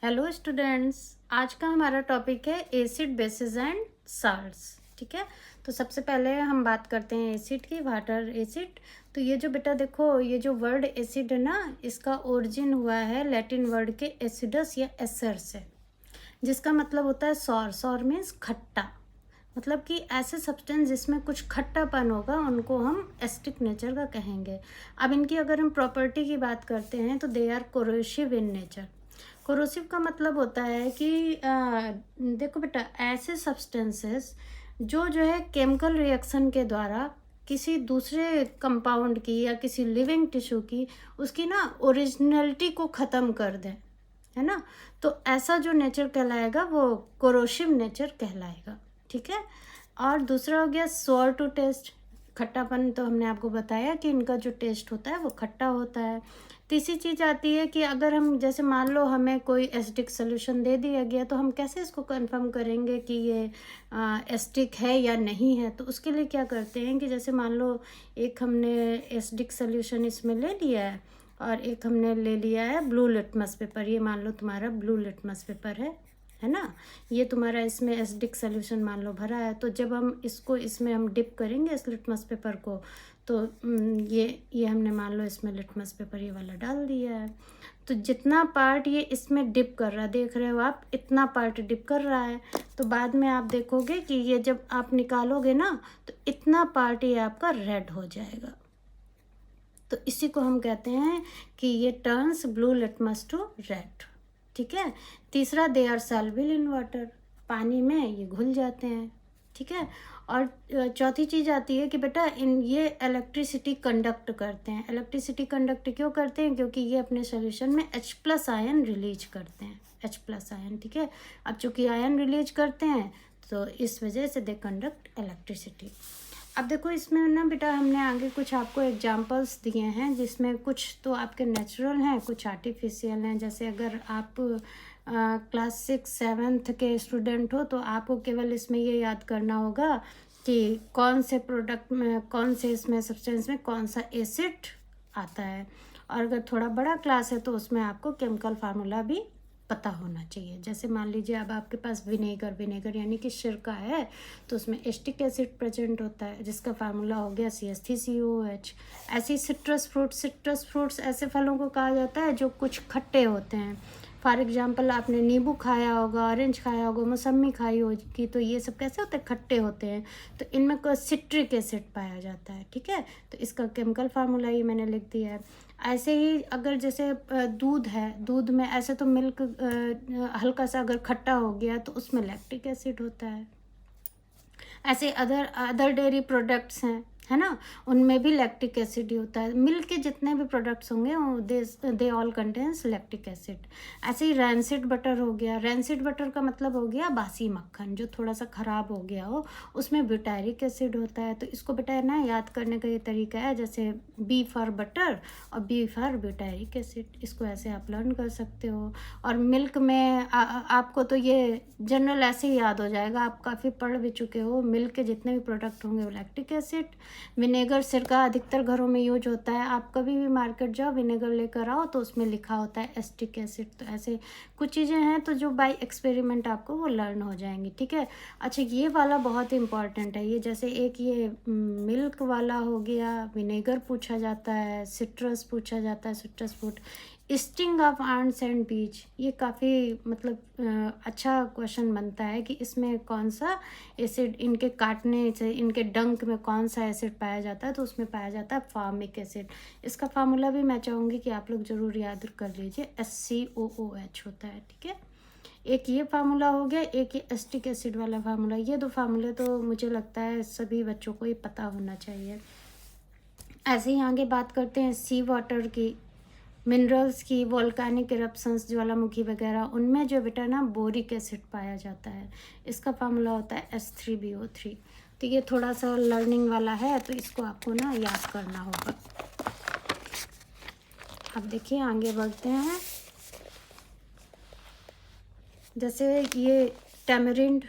Hello students, आज का हमारा टॉपिक है एसिड बेसिस एंड साल्ट्स। ठीक है, तो सबसे पहले हम बात करते हैं एसिड की, वाटर एसिड। तो ये जो बेटा देखो, ये जो वर्ड एसिड है ना, इसका ओरिजिन हुआ है लैटिन वर्ड के एसिडस या एसर से, जिसका मतलब होता है सॉर। सॉर मीन्स खट्टा, मतलब कि ऐसे सब्सटेंस जिसमें कुछ खट्टापन होगा उनको हम एसिडिक नेचर का कहेंगे। अब इनकी अगर हम प्रॉपर्टी की बात करते हैं तो they are corrosive in nature. Corrosive का मतलब होता है कि देखो बेटा, ऐसे सब्सटेंसेस जो है केमिकल रिएक्शन के द्वारा किसी दूसरे कंपाउंड की या किसी लिविंग टिश्यू की उसकी ना ओरिजिनलिटी को ख़त्म कर दें, है ना। तो ऐसा जो नेचर कहलाएगा वो कोरोसिव नेचर कहलाएगा। ठीक है, और दूसरा हो गया सोर टू टेस्ट। खट्टापन तो हमने आपको बताया कि इनका जो टेस्ट होता है वो खट्टा होता है। तीसरी चीज़ आती है कि अगर हम जैसे मान लो हमें कोई एसिडिक सोल्यूशन दे दिया गया, तो हम कैसे इसको कंफर्म करेंगे कि ये एसिडिक है या नहीं है। तो उसके लिए क्या करते हैं कि जैसे मान लो एक हमने एसिडिक सोल्यूशन इसमें ले लिया है और एक हमने ले लिया है ब्लू लिटमस पेपर। ये मान लो तुम्हारा ब्लू लिटमस पेपर है ना। ये तुम्हारा इसमें एसिडिक सोल्यूशन मान लो भरा है। तो जब हम इसको इसमें हम डिप करेंगे इस लिटमस पेपर को, तो ये हमने मान लो इसमें लिटमस पेपर ये वाला डाल दिया है। तो जितना पार्ट ये इसमें डिप कर रहा है, देख रहे हो आप, इतना पार्ट डिप कर रहा है। तो बाद में आप देखोगे कि ये जब आप निकालोगे ना, तो इतना पार्ट ये आपका रेड हो जाएगा। तो इसी को हम कहते हैं कि ये turns blue litmus to red. ठीक है। तीसरा, they are soluble in water, पानी में ये घुल जाते हैं। ठीक है। और चौथी चीज़ आती है कि बेटा ये इलेक्ट्रिसिटी कंडक्ट करते हैं। इलेक्ट्रिसिटी कंडक्ट क्यों करते हैं? क्योंकि ये अपने सोल्यूशन में H+ आयन रिलीज करते हैं, H+ आयन। ठीक है। अब चूंकि आयन रिलीज करते हैं तो इस वजह से दे कंडक्ट इलेक्ट्रिसिटी। अब देखो इसमें ना बेटा, हमने आगे कुछ आपको एग्जांपल्स दिए हैं जिसमें कुछ तो आपके नेचुरल हैं, कुछ आर्टिफिशियल हैं। जैसे अगर आप क्लास 6-7 के स्टूडेंट हो तो आपको केवल इसमें ये याद करना होगा कि कौन से प्रोडक्ट में, कौन से इसमें सब्सटेंस में कौन सा एसिड आता है। और अगर थोड़ा बड़ा क्लास है तो उसमें आपको केमिकल फार्मूला भी पता होना चाहिए। जैसे मान लीजिए अब आपके पास विनेगर यानी कि सिरका है, तो उसमें एसिटिक एसिड प्रेजेंट होता है जिसका फार्मूला हो गया CH3COOH। ऐसे सिट्रस फ्रूट्स ऐसे फलों को कहा जाता है जो कुछ खट्टे होते हैं। फॉर एग्जांपल आपने नींबू खाया होगा, ऑरेंज खाया होगा, मौसमी खाई होगी, तो ये सब कैसे होते हैं? खट्टे होते हैं। तो इनमें कोई सिट्रिक एसिड पाया जाता है। ठीक है, तो इसका केमिकल फार्मूला ये मैंने लिख दिया है। ऐसे ही अगर जैसे दूध है, दूध में ऐसे तो मिल्क हल्का सा अगर खट्टा हो गया तो उसमें लैक्टिक एसिड होता है। ऐसे अदर डेयरी प्रोडक्ट्स हैं, है ना, उनमें भी लैक्टिक एसिड ही होता है। मिल्क के जितने भी प्रोडक्ट्स होंगे they all contains lactic acid. ऐसे ही रैंसिड बटर हो गया। रैंसिड बटर का मतलब हो गया बासी मक्खन जो थोड़ा सा ख़राब हो गया हो, उसमें ब्यूटारिक एसिड होता है। तो इसको बेटा ना याद करने का ये तरीका है, जैसे B फॉर बटर और B फॉर ब्यूटारिक एसिड, इसको ऐसे आप लर्न कर सकते हो। और मिल्क में आपको तो ये जनरल ऐसे ही याद हो जाएगा, आप काफ़ी पढ़ भी चुके हो। मिल्क के जितने भी प्रोडक्ट होंगे वो लैक्टिक एसिड। विनेगर, सिरका अधिकतर घरों में यूज होता है। आप कभी भी मार्केट जाओ, विनेगर लेकर आओ तो उसमें लिखा होता है एसिटिक एसिड। तो ऐसे कुछ चीज़ें हैं तो जो बाय एक्सपेरिमेंट आपको वो लर्न हो जाएंगी। ठीक है। अच्छा, ये वाला बहुत इंपॉर्टेंट है। ये जैसे एक ये मिल्क वाला हो गया, विनेगर पूछा जाता है, सिट्रस पूछा जाता है, citrus fruit. Sting of ants and बीज, ये काफ़ी मतलब अच्छा क्वेश्चन बनता है कि इसमें कौन सा एसिड, इनके काटने से इनके डंक में कौन सा एसिड पाया जाता है। तो उसमें पाया जाता है फॉर्मिक एसिड। इसका फार्मूला भी मैं चाहूँगी कि आप लोग ज़रूर याद कर लीजिए, SCOOH होता है। ठीक है, एक ये फार्मूला हो गया, एक ये एसिटिक एसिड वाला फार्मूला। ये दो फार्मूले तो मुझे लगता है सभी बच्चों को ये पता होना चाहिए। ऐसे ही आगे बात करते हैं सी वाटर की, मिनरल्स की, वोल्केनिक इरप्शंस, ज्वालामुखी वगैरह, उनमें जो बेटा ना बोरिक एसिड पाया जाता है। इसका फार्मूला होता है S3BO3। तो ये थोड़ा सा लर्निंग वाला है, तो इसको आपको ना याद करना होगा। अब देखिए आगे बढ़ते हैं। जैसे ये टैमरिंड,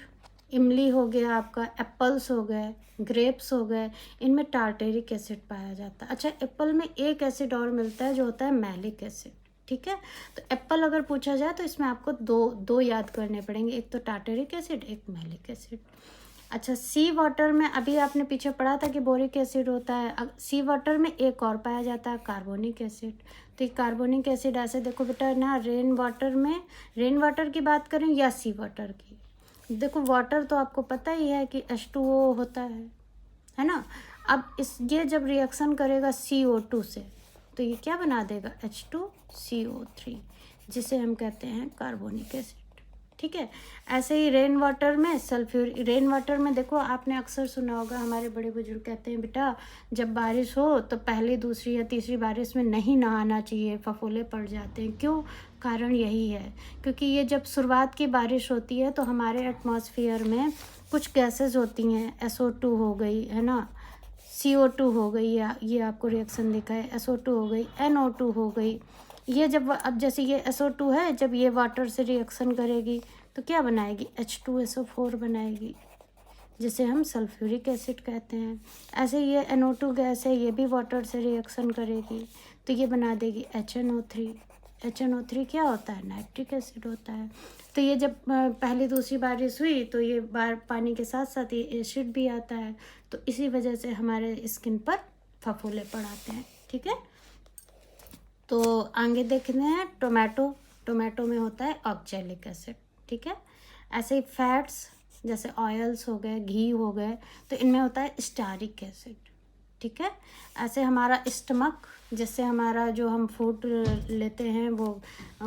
इमली हो गया आपका, एप्पल्स हो गए, ग्रेप्स हो गए, इनमें टार्टेरिक एसिड पाया जाता है। अच्छा, एप्पल में एक एसिड और मिलता है जो होता है मैलिक एसिड। ठीक है। तो एप्पल अगर पूछा जाए तो इसमें आपको दो याद करने पड़ेंगे, एक तो टार्टरिक एसिड, एक मैलिक एसिड। अच्छा, सी वाटर में अभी आपने पीछे पढ़ा था कि बोरिक एसिड होता है। अब सी वाटर में एक और पाया जाता है, कार्बोनिक एसिड। तो ये कार्बोनिक एसिड ऐसे देखो बेटा ना, रेन वाटर की बात करें या सी वाटर की, देखो वाटर तो आपको पता ही है कि H2O होता है ना। अब ये जब रिएक्शन करेगा CO2 से तो ये क्या बना देगा, H2CO3, जिसे हम कहते हैं कार्बोनिक एसिड। ठीक है। ऐसे ही रेन वाटर में देखो, आपने अक्सर सुना होगा, हमारे बड़े बुजुर्ग कहते हैं बेटा जब बारिश हो तो पहली दूसरी या तीसरी बारिश में नहीं नहाना चाहिए, फफोले पड़ जाते हैं। क्यों? कारण यही है क्योंकि ये जब शुरुआत की बारिश होती है तो हमारे एटमॉस्फेयर में कुछ गैसेस होती हैं, SO2 हो गई है ना, CO2 हो गई, या ये आपको रिएक्शन दिखा है, SO2 हो गई, NO2 हो गई। ये जब अब जैसे ये SO2 है, जब ये वाटर से रिएक्शन करेगी तो क्या बनाएगी, H2SO4 बनाएगी, जिसे हम सल्फ्यूरिक एसिड कहते हैं। ऐसे ये NO2 गैस है, ये भी वाटर से रिएक्शन करेगी तो ये बना देगी HNO3। HNO3 क्या होता है, नाइट्रिक एसिड होता है। तो ये जब पहली दूसरी बारिश हुई तो ये पानी के साथ साथ ये एसिड भी आता है, तो इसी वजह से हमारे स्किन पर फफोले पड़ आते हैं। ठीक है। तो आगे देखते हैं टोमेटो में होता है ऑक्जेलिक एसिड। ठीक है। ऐसे ही फैट्स जैसे ऑयल्स हो गए, घी हो गए, तो इनमें होता है स्टारिक एसिड। ठीक है। ऐसे हमारा स्टमक, जैसे हमारा जो हम फूड लेते हैं वो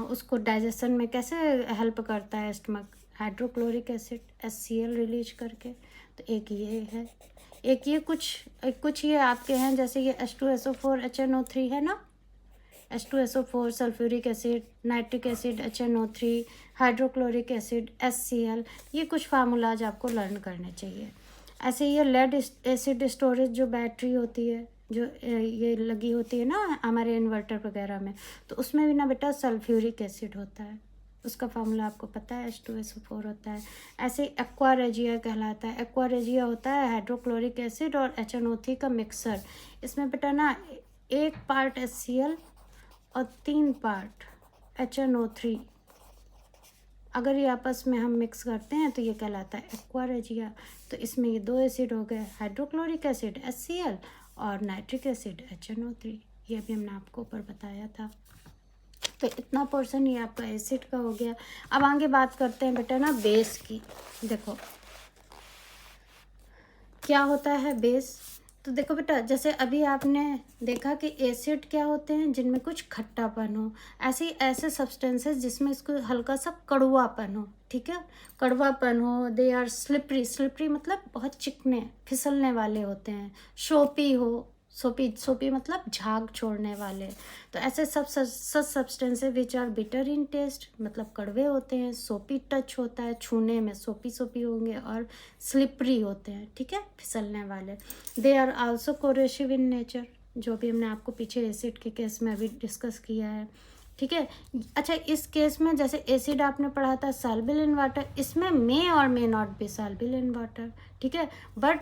उसको डाइजेशन में कैसे हेल्प करता है stomach, hydrochloric acid HCl release करके। तो एक ये है, एक ये कुछ ये आपके हैं, जैसे ये H2SO4 HNO3 है ना, H2SO4 sulphuric acid, nitric acid HNO3, hydrochloric acid HCl, ये कुछ फार्मूलाज आपको लर्न करने चाहिए। ऐसे ये लेड एसिड स्टोरेज जो बैटरी होती है, जो ये लगी होती है ना हमारे इन्वर्टर वगैरह में, तो उसमें भी ना बेटा सल्फ्यूरिक एसिड होता है, उसका फार्मूला आपको पता है, H2SO4 होता है। ऐसे एक्वा रेजिया कहलाता है। एक्वा रेजिया होता है हाइड्रोक्लोरिक एसिड और HNO3 का मिक्सर। इसमें बेटा ना 1 पार्ट HCl और 3 पार्ट HNO3, अगर ये आपस में हम मिक्स करते हैं तो ये कहलाता है एक्वा रेजिया। तो इसमें ये 2 एसिड हो गए, हाइड्रोक्लोरिक एसिड HCl और नाइट्रिक एसिड HNO3। ये भी हमने आपको ऊपर बताया था। तो इतना पोर्शन ये आपका एसिड का हो गया। अब आगे बात करते हैं बेटा ना बेस की। देखो क्या होता है बेस। तो देखो बेटा, जैसे अभी आपने देखा कि एसिड क्या होते हैं, जिनमें कुछ खट्टापन हो, ऐसे सब्सटेंसेस जिसमें इसको हल्का सा कड़वापन हो। ठीक है। कड़वापन हो, दे आर स्लिपरी मतलब बहुत चिकने फिसलने वाले होते हैं। सोपी मतलब झाग छोड़ने वाले। तो ऐसे सब substances which are bitter in taste, मतलब कड़वे होते हैं। सोपी टच होता है, छूने में सोपी होंगे, और स्लिपरी होते हैं। ठीक है, फिसलने वाले। They are also corrosive in nature, जो भी हमने आपको पीछे एसिड के केस में अभी डिस्कस किया है। ठीक है। अच्छा, इस केस में जैसे एसिड आपने पढ़ा था सॉल्युबल इन वाटर, इसमें मे और may not be soluble in water. ठीक है। But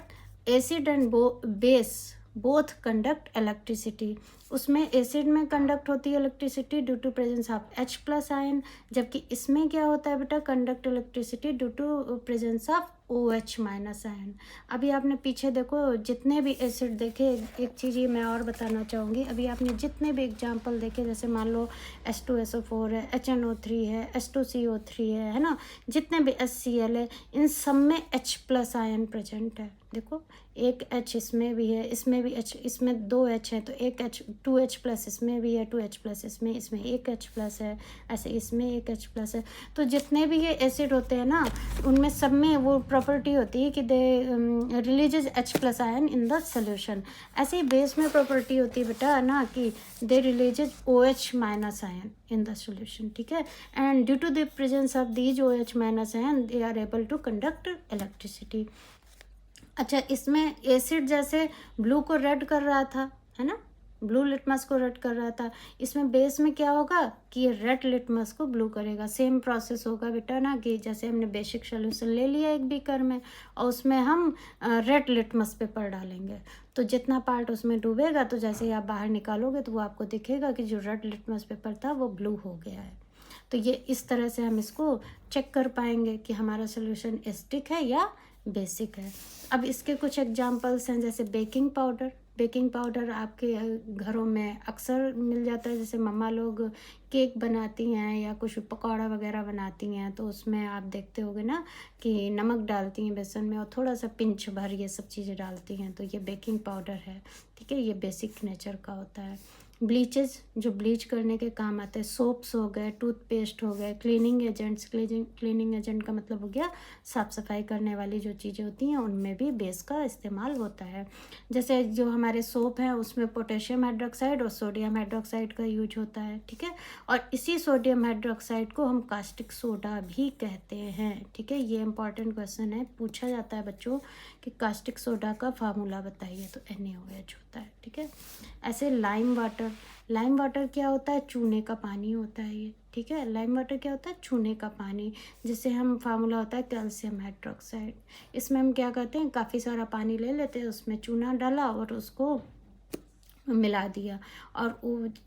acid and base both conduct electricity. उसमें एसिड में कंडक्ट होती है electricity due to presence of H+ ion, जबकि इसमें क्या होता है बेटा, conduct electricity due to presence of OH- ion. अभी आपने पीछे देखो जितने भी एसिड देखे, एक चीज़ ये मैं और बताना चाहूँगी, अभी आपने जितने भी एग्जाम्पल देखे, जैसे मान लो H2SO4 है, HNO3 है, H2CO3 है ना, जितने भी HCl है, इन सब में H+ आयन प्रेजेंट है। देखो एक H इसमें भी है, इसमें भी H, इसमें 2 H है तो एक H, 2H+ इसमें भी है, 2H+ इसमें एक H+ है, ऐसे इसमें एक H+ है। तो जितने भी ये एसिड होते हैं ना, उनमें सब में वो प्रॉपर्टी होती है कि they releases H+ ion in the solution. ऐसे ही बेस में प्रॉपर्टी होती है बेटा ना कि they releases OH- ion in the solution. ठीक है। And due to the presence of these OH- ion they are able to conduct electricity. अच्छा, इसमें एसिड जैसे ब्लू को रेड कर रहा था, है ना, ब्लू लिटमस को रेड कर रहा था, इसमें बेस में क्या होगा कि ये रेड लिटमस को ब्लू करेगा। सेम प्रोसेस होगा बेटा ना, कि जैसे हमने बेसिक सोल्यूशन ले लिया एक बीकर में और उसमें हम रेड लिटमस पेपर डालेंगे, तो जितना पार्ट उसमें डूबेगा तो जैसे ही आप बाहर निकालोगे तो वो आपको दिखेगा कि जो रेड लिटमस पेपर था वो ब्लू हो गया है। तो ये इस तरह से हम इसको चेक कर पाएंगे कि हमारा सोल्यूशन एसिडिक है या बेसिक है। अब इसके कुछ एग्जांपल्स हैं, जैसे बेकिंग पाउडर। बेकिंग पाउडर आपके घरों में अक्सर मिल जाता है, जैसे मम्मा लोग केक बनाती हैं या कुछ पकौड़ा वगैरह बनाती हैं तो उसमें आप देखते होगे ना कि नमक डालती हैं बेसन में और थोड़ा सा पिंच भर ये सब चीज़ें डालती हैं, तो ये बेकिंग पाउडर है। ठीक है, ये बेसिक नेचर का होता है। ब्लीचेस जो ब्लीच करने के काम आते हैं, सोप्स हो गए, टूथपेस्ट हो गए, क्लीनिंग एजेंट्स। क्लीनिंग एजेंट का मतलब हो गया साफ़ सफाई करने वाली जो चीज़ें होती हैं उनमें भी बेस का इस्तेमाल होता है। जैसे जो हमारे सोप हैं उसमें पोटेशियम हाइड्रोक्साइड और सोडियम हाइड्रोक्साइड का यूज होता है। ठीक है, और इसी सोडियम हाइड्रोक्साइड को हम कास्टिक सोडा भी कहते हैं। ठीक है, ये इंपॉर्टेंट क्वेश्चन है, पूछा जाता है बच्चों कि कास्टिक सोडा का फार्मूला बताइए, तो NaOH होता है। ठीक है, ऐसे लाइम वाटर। लाइम वाटर क्या होता है? चूने का पानी होता है ये। ठीक है, लाइम वाटर क्या होता है? चूने का पानी, जिससे हम फार्मूला होता है कैल्शियम हाइड्रोक्साइड। इसमें हम क्या करते हैं, काफ़ी सारा पानी ले लेते हैं, उसमें चूना डाला और उसको मिला दिया और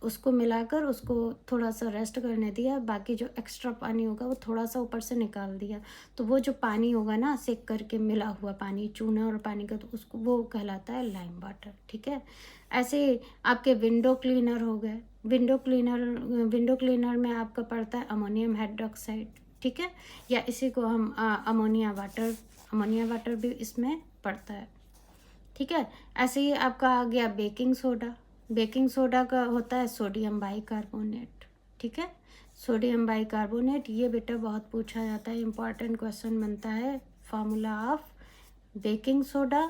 उसको मिलाकर उसको थोड़ा सा रेस्ट करने दिया, बाकी जो एक्स्ट्रा पानी होगा वो थोड़ा सा ऊपर से निकाल दिया, तो वो जो पानी होगा ना सेक करके मिला हुआ पानी, चूना और पानी का, तो उसको वो कहलाता है लाइम वाटर। ठीक है, ऐसे आपके विंडो क्लीनर हो गए। विंडो क्लीनर में आपका पड़ता है अमोनियम हाइड्रोक्साइड। ठीक है, या इसी को हम अमोनिया वाटर भी इसमें पड़ता है। ठीक है, ऐसे ही आपका आ गया बेकिंग सोडा। बेकिंग सोडा का होता है सोडियम बाइकार्बोनेट। ठीक है, सोडियम बाइकार्बोनेट ये बेटा बहुत पूछा जाता है, इंपॉर्टेंट क्वेश्चन बनता है। फार्मूला ऑफ बेकिंग सोडा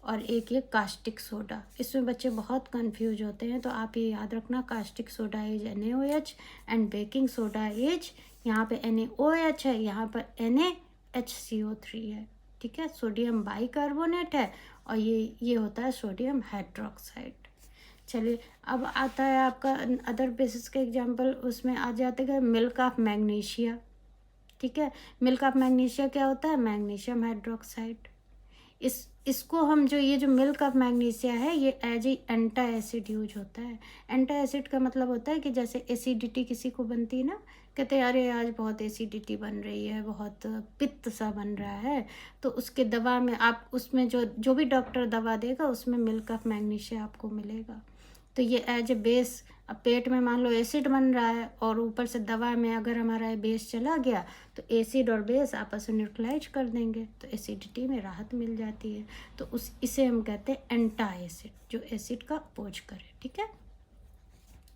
और एक ये कास्टिक सोडा, इसमें बच्चे बहुत कंफ्यूज होते हैं, तो आप ये याद रखना, caustic soda is NaOH and baking soda is, यहाँ पे NaOH है, यहाँ पर NaHCO3 है। ठीक है, सोडियम बाइकार्बोनेट है और ये होता है सोडियम हाइड्रोक्साइड। चलिए, अब आता है आपका अदर बेसिस का एग्जांपल, उसमें आ जाते हैं मिल्क ऑफ मैग्नीशिया। ठीक है, मिल्क ऑफ मैग्नीशिया क्या होता है? Magnesium hydroxide. इसको हम ये जो मिल्क ऑफ मैग्नीशिया है ये एज ए एंटा एसिड यूज होता है। एंटा एसिड का मतलब होता है कि जैसे एसिडिटी किसी को बनती है ना, कहते हैं अरे आज बहुत एसिडिटी बन रही है, बहुत पित्त सा बन रहा है, तो उसके दवा में आप उसमें जो भी डॉक्टर दवा देगा उसमें मिल्क ऑफ मैग्नीशिया आपको मिलेगा। तो ये एज ए बेस, अब पेट में मान लो एसिड बन रहा है और ऊपर से दवा में अगर हमारा बेस चला गया तो एसिड और बेस आपस में न्यूट्रलाइज कर देंगे, तो एसिडिटी में राहत मिल जाती है। तो इसे हम कहते हैं एंटा एसिड, जो एसिड का अपोज करे। ठीक है,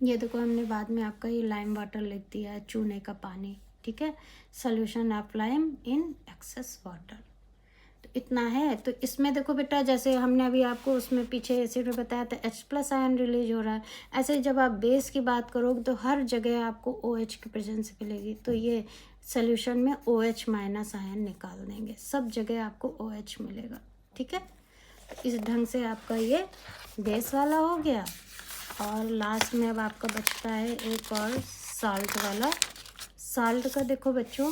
ये देखो हमने बाद में आपका ये लाइम वाटर लिख दिया है, चूने का पानी। ठीक है, solution of lime in excess water. तो इतना है। तो इसमें देखो बेटा, जैसे हमने अभी आपको उसमें पीछे एसिड में बताया था H+ आयन रिलीज हो रहा है, ऐसे ही जब आप बेस की बात करोगे तो हर जगह आपको OH की प्रेजेंस मिलेगी, तो ये सोल्यूशन में OH- आयन निकाल देंगे, सब जगह आपको OH मिलेगा। ठीक है, तो इस ढंग से आपका ये बेस वाला हो गया। और लास्ट में अब आपका बचता है एक और साल्ट वाला। साल्ट का देखो बच्चों,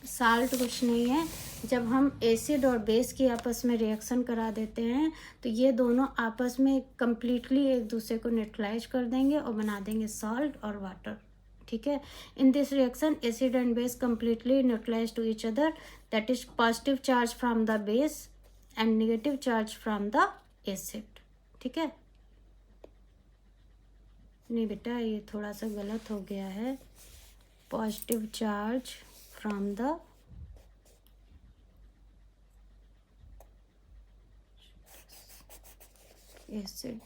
साल्ट कुछ नहीं है, जब हम एसिड और बेस की आपस में रिएक्शन करा देते हैं तो ये दोनों आपस में कम्प्लीटली एक दूसरे को न्यूट्रलाइज कर देंगे और बना देंगे सॉल्ट और वाटर। ठीक है, in this reaction acid and base completely neutralize to each other, that is positive charge from the base and negative charge from the acid. ठीक है, नहीं बेटा ये थोड़ा सा गलत हो गया है, positive charge from the acid,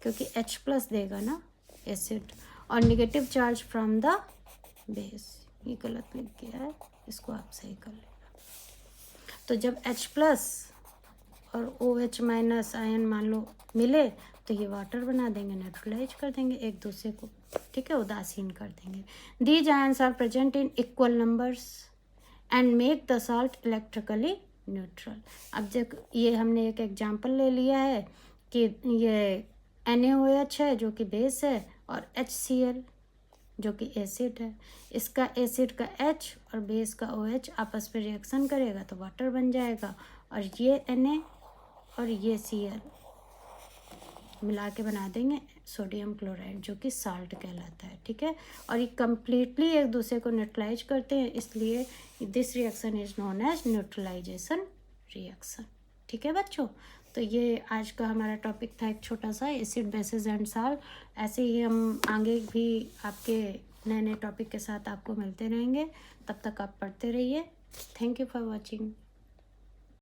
क्योंकि H+ देगा ना एसिड, और negative charge from the base, ये गलत लिख गया है, इसको आप सही कर लेना। तो जब H+ और OH- आयन मान लो मिले तो ये वाटर बना देंगे, न्यूट्रलाइज कर देंगे एक दूसरे को। ठीक है, उदासीन कर देंगे। These ions are present in equal numbers and make the salt electrically neutral. अब जब ये हमने एक एग्जांपल ले लिया है कि ये NaOH है जो कि बेस है और HCl जो कि एसिड है, इसका एसिड का H और बेस का OH आपस में रिएक्शन करेगा तो वाटर बन जाएगा, और ये Na और ये Cl मिला के बना देंगे सोडियम क्लोराइड, जो कि साल्ट कहलाता है। ठीक है, और ये कम्प्लीटली एक दूसरे को न्यूट्रलाइज करते हैं, इसलिए this reaction is known as neutralization reaction. ठीक है बच्चों, तो ये आज का हमारा टॉपिक था, एक छोटा सा एसिड बेसिस एंड साल्ट। ऐसे ही हम आगे भी आपके नए नए टॉपिक के साथ आपको मिलते रहेंगे। तब तक आप पढ़ते रहिए। Thank you for watching.